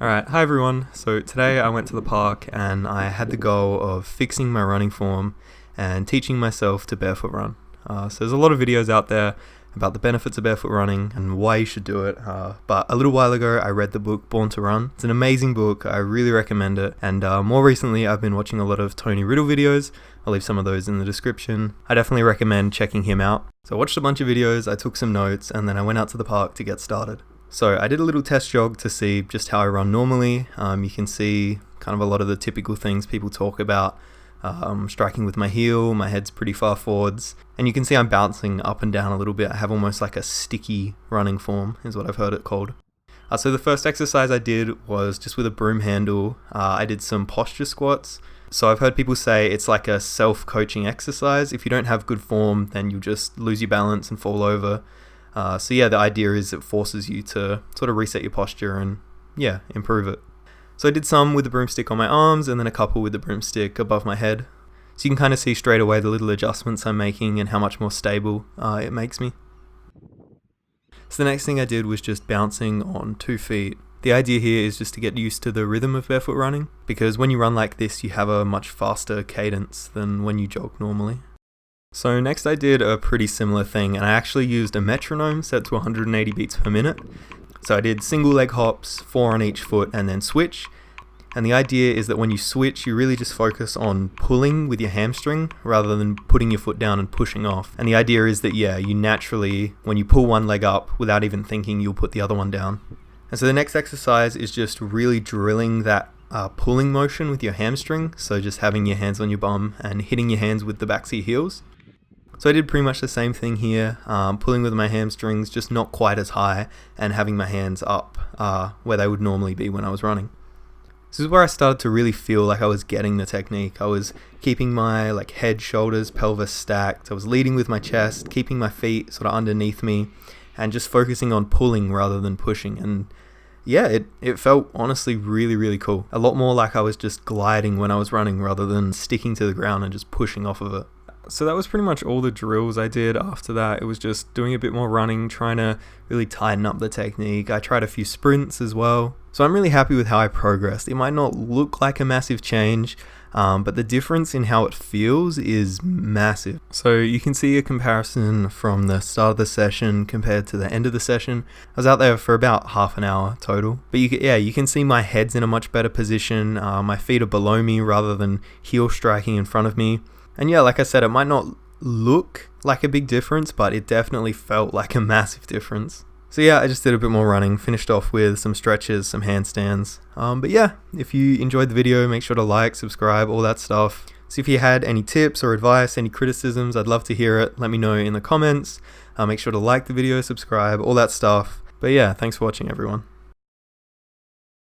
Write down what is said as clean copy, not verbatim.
Alright, hi everyone. So today I went to the park and I had the goal of fixing my running form and teaching myself to barefoot run. So there's a lot of videos out there about the benefits of barefoot running and why you should do it. But a little while ago I read the book Born to Run. It's an amazing book. I really recommend it. And more recently I've been watching a lot of Tony Riddle videos. I'll leave some of those in the description. I definitely recommend checking him out. So I watched a bunch of videos, I took some notes, and then I went out to the park to get started. So I did a little test jog to see just how I run normally. You can see kind of a lot of the typical things people talk about. Striking with my heel, my head's pretty far forwards, and you can see I'm bouncing up and down a little bit. I have almost like a sticky running form is what I've heard it called. So the first exercise I did was just with a broom handle. I did some posture squats. So I've heard people say it's like a self-coaching exercise. If you don't have good form, then you'll just lose your balance and fall over. So yeah, the idea is it forces you to sort of reset your posture and yeah, improve it. So I did some with the broomstick on my arms and then a couple with the broomstick above my head. So you can kind of see straight away the little adjustments I'm making and how much more stable it makes me. So the next thing I did was just bouncing on 2 feet. The idea here is just to get used to the rhythm of barefoot running, because when you run like this you have a much faster cadence than when you jog normally. So next I did a pretty similar thing, and I actually used a metronome set to 180 beats per minute. So I did single leg hops, 4 on each foot, and then switch. And the idea is that when you switch, you really just focus on pulling with your hamstring rather than putting your foot down and pushing off. And the idea is that, yeah, you naturally, when you pull one leg up without even thinking, you'll put the other one down. And so the next exercise is just really drilling that pulling motion with your hamstring. So just having your hands on your bum and hitting your hands with the backs of your heels. So I did pretty much the same thing here, pulling with my hamstrings, just not quite as high, and having my hands up where they would normally be when I was running. This is where I started to really feel like I was getting the technique. I was keeping my head, shoulders, pelvis stacked. I was leading with my chest, keeping my feet sort of underneath me, and just focusing on pulling rather than pushing. And yeah, it felt honestly really, really cool. A lot more like I was just gliding when I was running rather than sticking to the ground and just pushing off of it. So that was pretty much all the drills I did after that. It was just doing a bit more running, trying to really tighten up the technique. I tried a few sprints as well. So I'm really happy with how I progressed. It might not look like a massive change, but the difference in how it feels is massive. So you can see a comparison from the start of the session compared to the end of the session. I was out there for about half an hour total. But you can see my head's in a much better position. My feet are below me rather than heel striking in front of me. And yeah, like I said, it might not look like a big difference, but it definitely felt like a massive difference. So yeah, I just did a bit more running, finished off with some stretches, some handstands. But yeah, if you enjoyed the video, make sure to like, subscribe, all that stuff. So if you had any tips or advice, any criticisms, I'd love to hear it. Let me know in the comments. Make sure to like the video, subscribe, all that stuff. But yeah, thanks for watching everyone.